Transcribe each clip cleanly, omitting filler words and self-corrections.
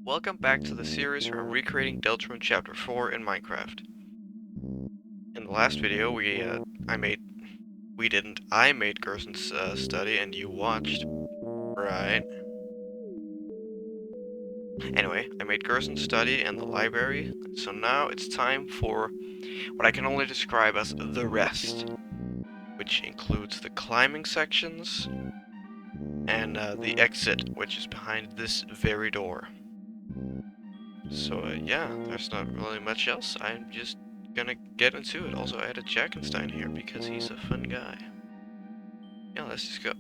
Welcome back to the series where I'm recreating Deltarune Chapter 4 in Minecraft. In the last video, I made Gerson's study and you watched, right? Anyway, I made Gerson's study and the library, so now it's time for what I can only describe as the rest, which includes the climbing sections and the exit, which is behind this very door. So yeah, there's not really much else. I'm just gonna get into it. Also, I added Jackenstein here because he's a fun guy. Yeah, let's just go.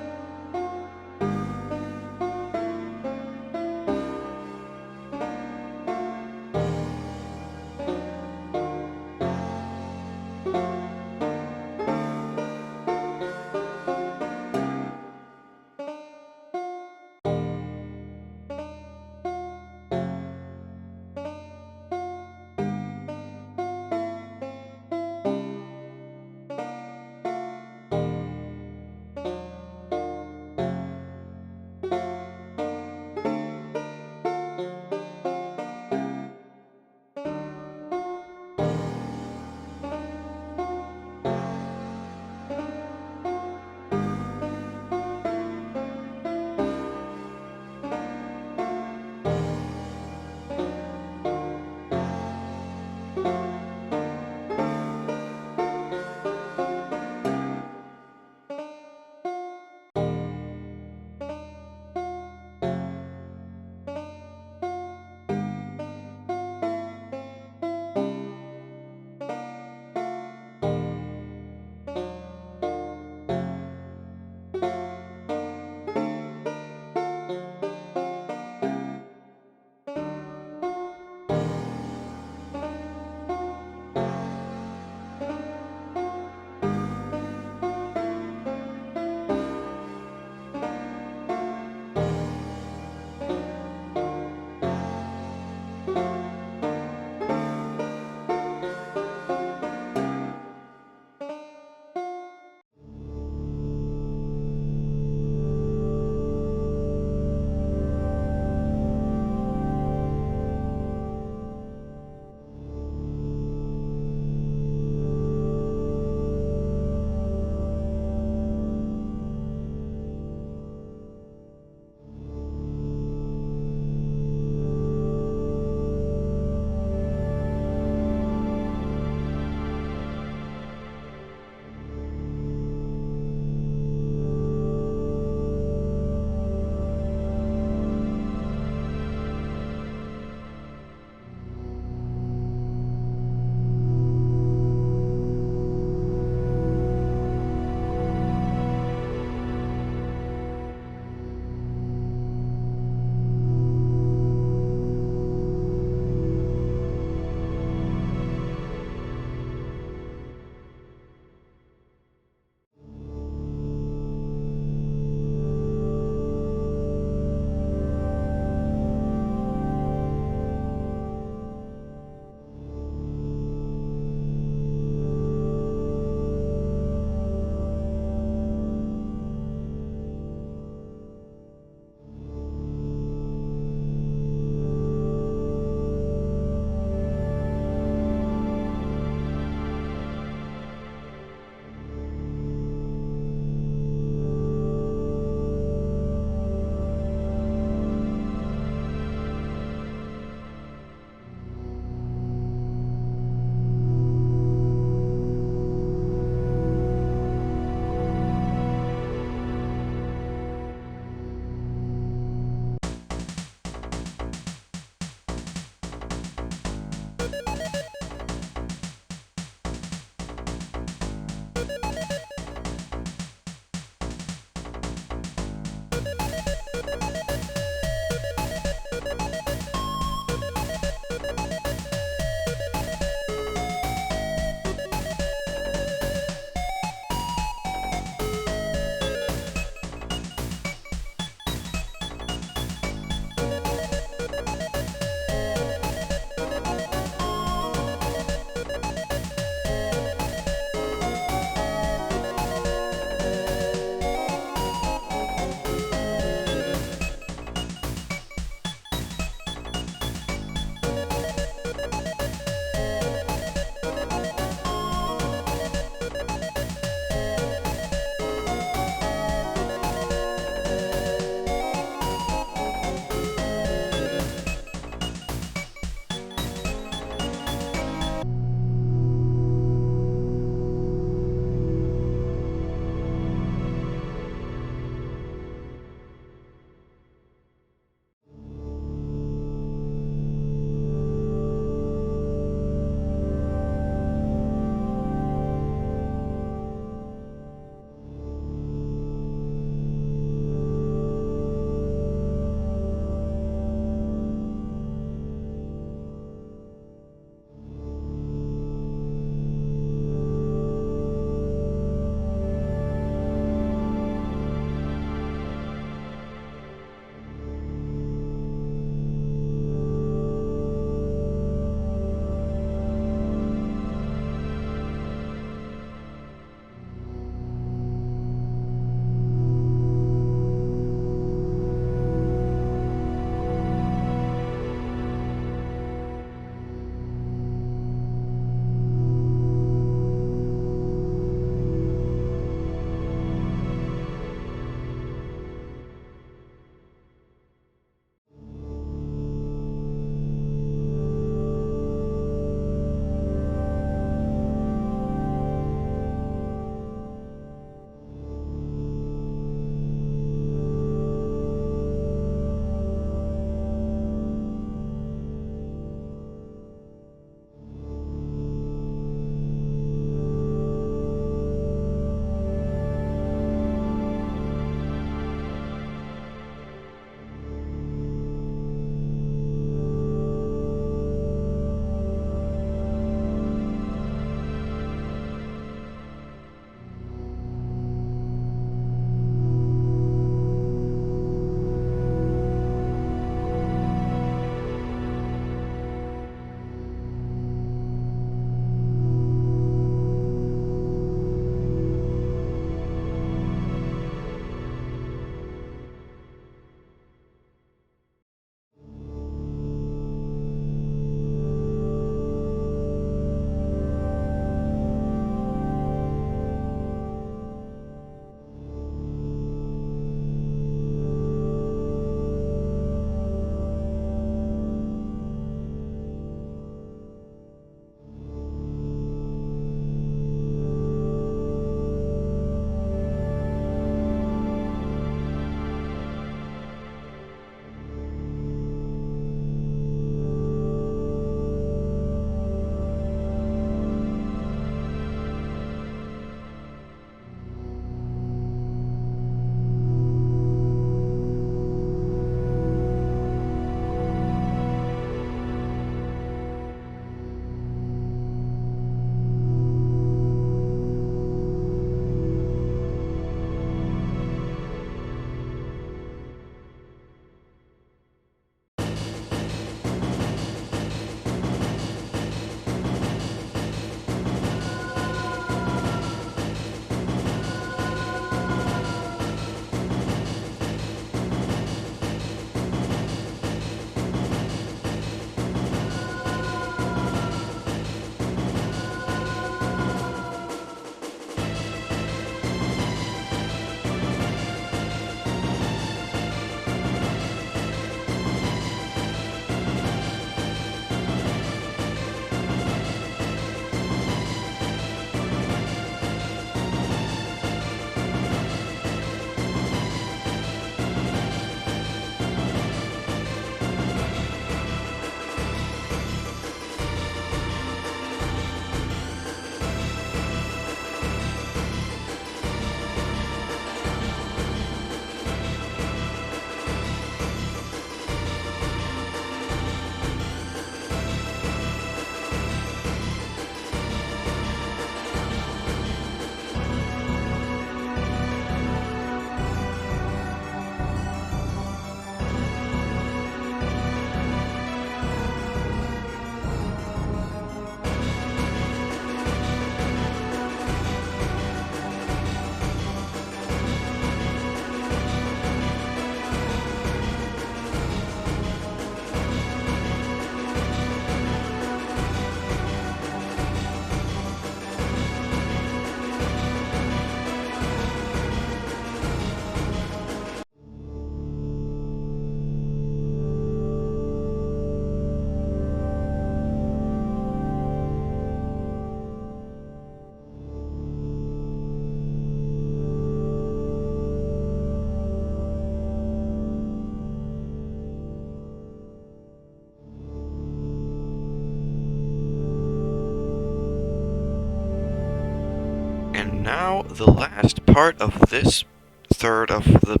now the last part of this third of the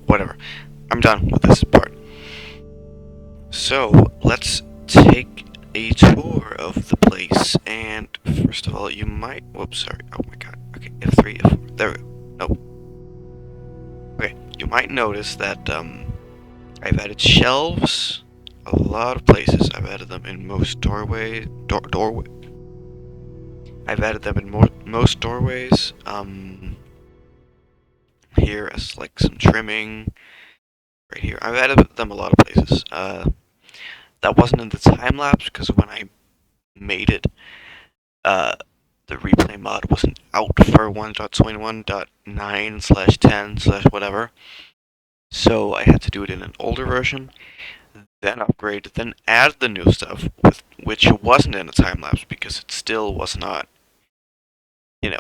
whatever. I'm done with this part. So let's take a tour of the place. And first of all, you might. Whoops, sorry. Oh my god. Okay, F3, F4. There we go. Nope. Okay, you might notice that I've added shelves a lot of places. I've added them in most doorway. I've added them in most doorways. Here as like some trimming. Right here, I've added them a lot of places. That wasn't in the time lapse because when I made it, uh, the replay mod wasn't out for 1.21.9/10/whatever. So I had to do it in an older version, then upgrade, then add the new stuff, which wasn't in a time lapse because it still was not, you know,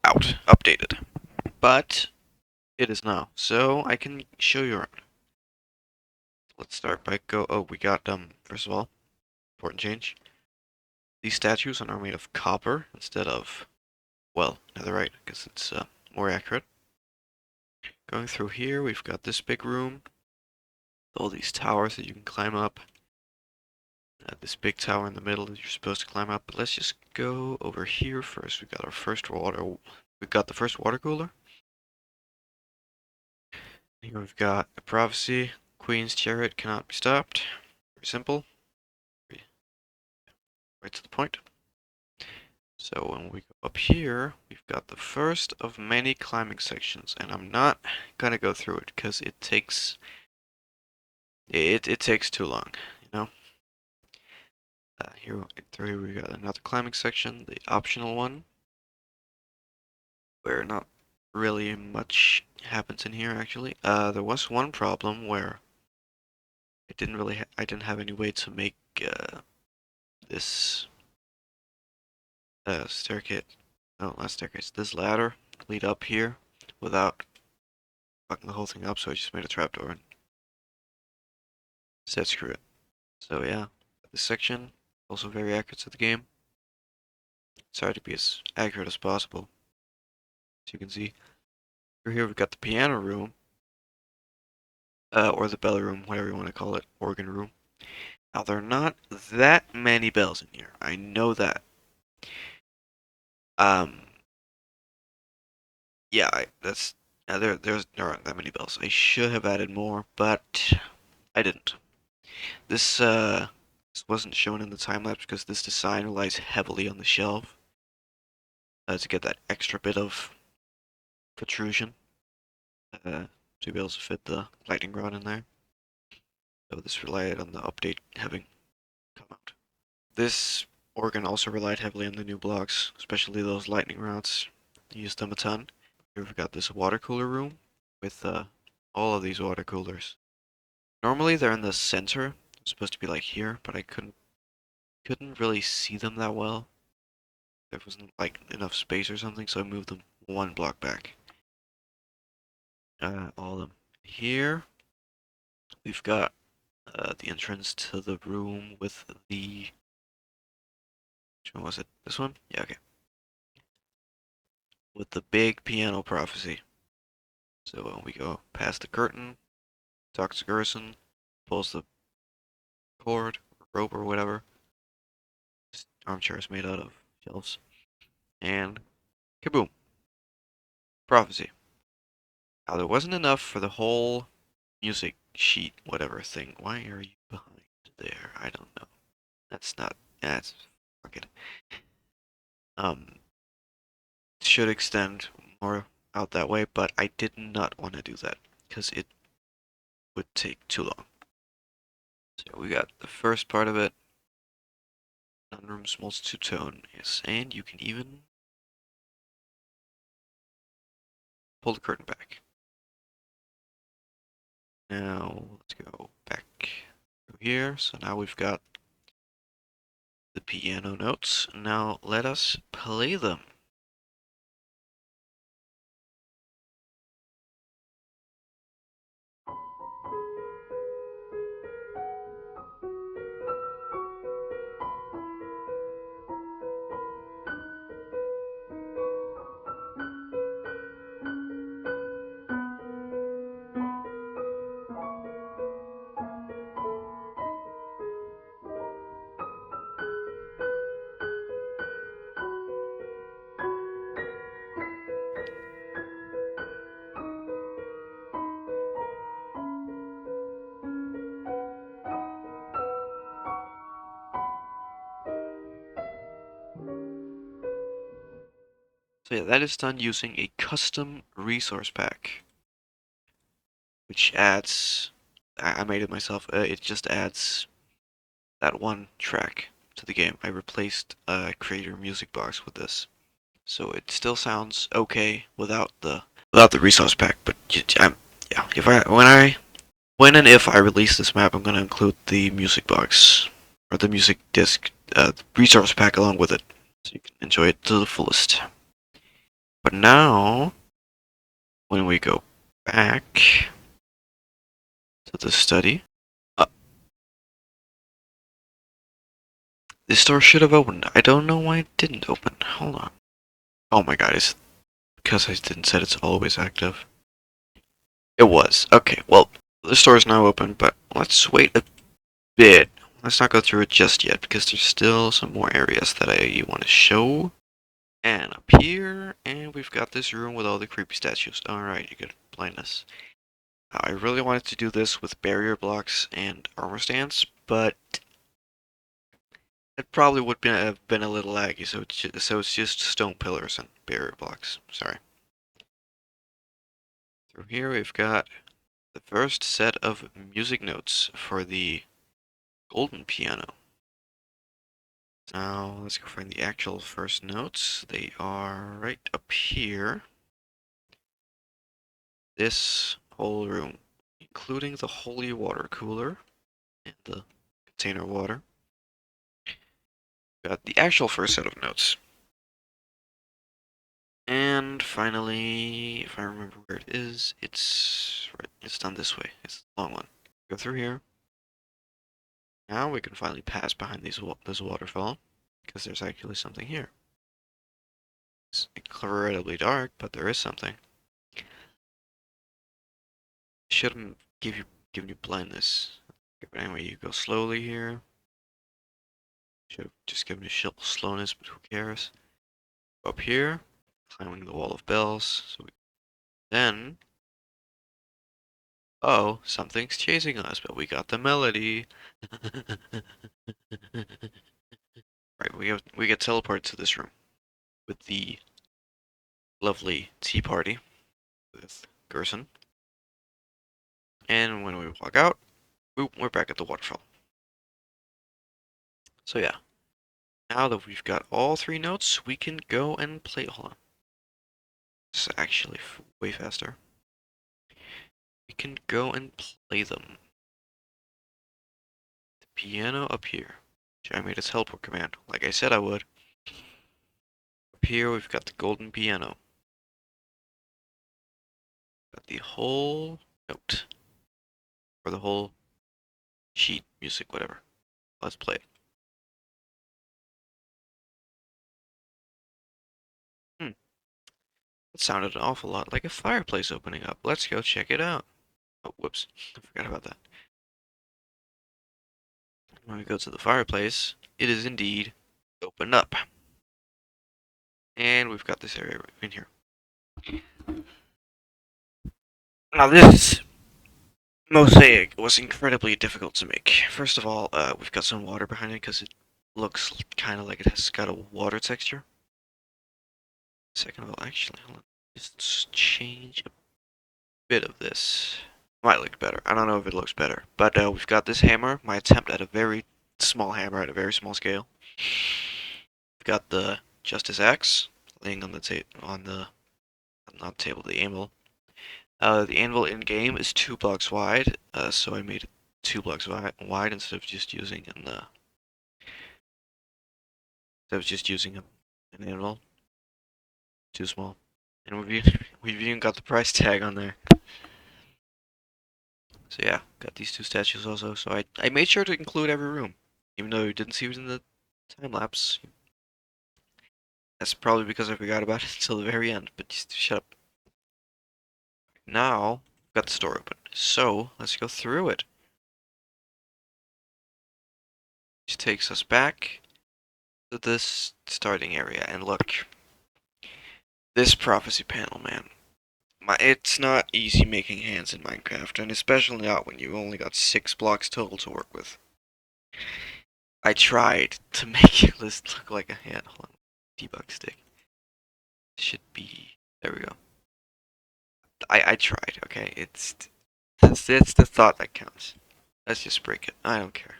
updated. But it is now, so I can show you around. Let's start by we got, first of all, important change. These statues are now made of copper instead of, well, netherite, because it's more accurate. Going through here, we've got this big room. All these towers that you can climb up. This big tower in the middle that you're supposed to climb up. But let's just go over here first. We've got the first water cooler. Here we've got a prophecy. Queen's chariot cannot be stopped. Very simple. Right to the point. So when we go up here, we've got the first of many climbing sections, and I'm not gonna go through it because it takes too long, you know. Here we got another climbing section, the optional one, where not really much happens in here actually. There was one problem where I didn't have any way to make this staircase. No, not staircase. This ladder lead up here without fucking the whole thing up. So I just made a trapdoor and said screw it. So yeah, this section also very accurate to the game. Sorry to be as accurate as possible. As you can see, over here we've got the piano room, or the bell room, whatever you want to call it, organ room. Now there are not that many bells in here. I know that. Yeah, there aren't that many bells. I should have added more, but I didn't. This wasn't shown in the time lapse because this design relies heavily on the shelf to get that extra bit of protrusion to be able to fit the lightning rod in there. So this relied on the update having come out. This organ also relied heavily on the new blocks, especially those lightning rods. Used them a ton. Here we've got this water cooler room with all of these water coolers. Normally they're in the center. It's supposed to be like here, but I couldn't really see them that well. There wasn't like enough space or something, so I moved them one block back. All of them. Here we've got the entrance to the room with the. Which one was it? This one? Yeah, okay. With the big piano prophecy. So when we go past the curtain, talks to Gerson, pulls the cord, rope, or whatever. This armchair is made out of shelves. And kaboom! Prophecy. Now there wasn't enough for the whole music sheet, whatever thing. Why are you behind there? I don't know. That's not. That's fuck it. Should extend more out that way, but I did not want to do that because it would take too long. So we got the first part of it. Nunroom's multi-tone, yes, and you can even pull the curtain back. Now let's go back through here. So now we've got the piano notes. Now let us play them. So yeah, that is done using a custom resource pack, which adds, I made it myself, it just adds that one track to the game. I replaced Creator Music Box with this. So it still sounds okay without the resource pack, but yeah, if I when and if I release this map, I'm gonna include the music box or the music disc resource pack along with it, so you can enjoy it to the fullest. But now, when we go back to the study, uh, this door should have opened. I don't know why it didn't open. Hold on. Oh my god, it's because I didn't set it's always active. It was. Okay, well, the store is now open, but let's wait a bit. Let's not go through it just yet, because there's still some more areas that I want to show. And up here, and we've got this room with all the creepy statues. Alright, you get blindness. I really wanted to do this with barrier blocks and armor stands, but it probably would have been a little laggy, so it's just stone pillars and barrier blocks. Sorry. Through here we've got the first set of music notes for the golden piano. Now let's go find the actual first notes. They are right up here. This whole room, including the holy water cooler and the container water. Got the actual first set of notes. And finally, if I remember where it is, it's done this way. It's a long one. Go through here. Now we can finally pass behind this waterfall, because there's actually something here. It's incredibly dark, but there is something. Shouldn't given you blindness. But anyway, you go slowly here. Should have just given you slowness, but who cares? Go up here, climbing the wall of bells. Then, oh, something's chasing us, but we got the melody. Right, we get teleported to this room with the lovely tea party with Gerson. And when we walk out, boop, we're back at the waterfall. So yeah, now that we've got all three notes, we can go and play. Hold on. This is actually way faster. We can go and play them. The piano up here. I made a teleport command, like I said I would. Up here we've got the golden piano. Got the whole note. Or the whole sheet, music, whatever. Let's play it. It sounded an awful lot like a fireplace opening up. Let's go check it out. Oh, whoops. I forgot about that. When we go to the fireplace, it is indeed opened up. And we've got this area in here. Now this mosaic was incredibly difficult to make. First of all, we've got some water behind it because it looks kind of like it has got a water texture. Second of all, actually, hold on. Just change a bit of this. Might look better. I don't know if it looks better. But we've got this hammer. My attempt at a very small hammer at a very small scale. We've got the Justice Axe laying on the not table, the anvil. The anvil in game is 2 blocks wide, so I made it 2 blocks wide instead of just using an anvil. Too small. And we've even got the price tag on there. So yeah, got these 2 statues also. So I made sure to include every room, even though you didn't see it in the time lapse. That's probably because I forgot about it until the very end. But just shut up. Now we've got the store open, so let's go through it. Which takes us back to this starting area, and look, this prophecy panel, man. It's not easy making hands in Minecraft, and especially not when you only got 6 blocks total to work with. I tried to make this look like a hand. Hold on. Debug stick. Should be. There we go. I tried. Okay, it's the thought that counts. Let's just break it. I don't care.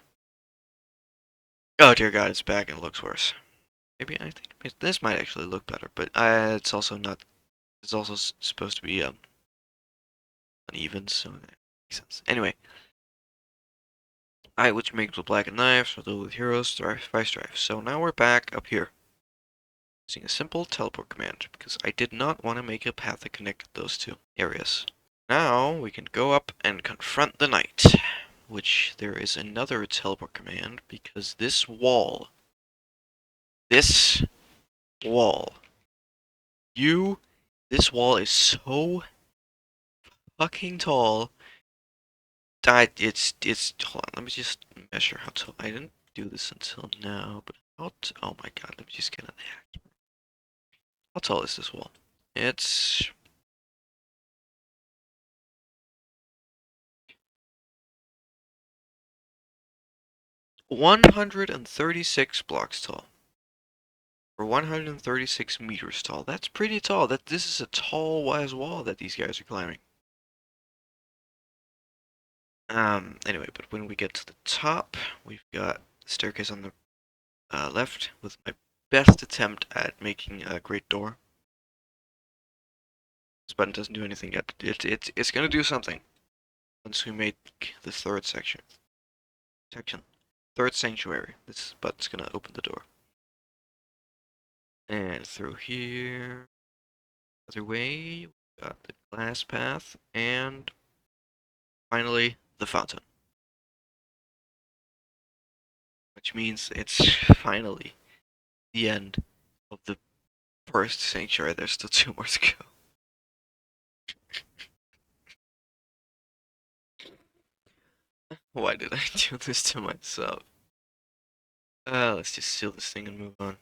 Oh dear God, it's back and it looks worse. Maybe I think this might actually look better, but it's also not. It's also supposed to be uneven, so that makes sense. Anyway, which makes with black and knives, although with heroes, strife by strife. So now we're back up here, using a simple teleport command because I did not want to make a path that connected those two areas. Now we can go up and confront the knight, which there is another teleport command because this wall, this wall, this wall is so fucking tall. Hold on, let me just measure how tall. I didn't do this until now, but oh my God, let me just get on the hack. How tall is this wall? It's 136 blocks tall. Or 136 meters tall. That's pretty tall. This is a tall, wise wall that these guys are climbing. Anyway, but when we get to the top, we've got the staircase on the left with my best attempt at making a great door. This button doesn't do anything yet. It's gonna do something once we make the third section. Third sanctuary. This button's gonna open the door. And through here, other way, we got the glass path, and finally the fountain. Which means it's finally the end of the first sanctuary. There's still 2 more to go. Why did I do this to myself? Let's just seal this thing and move on.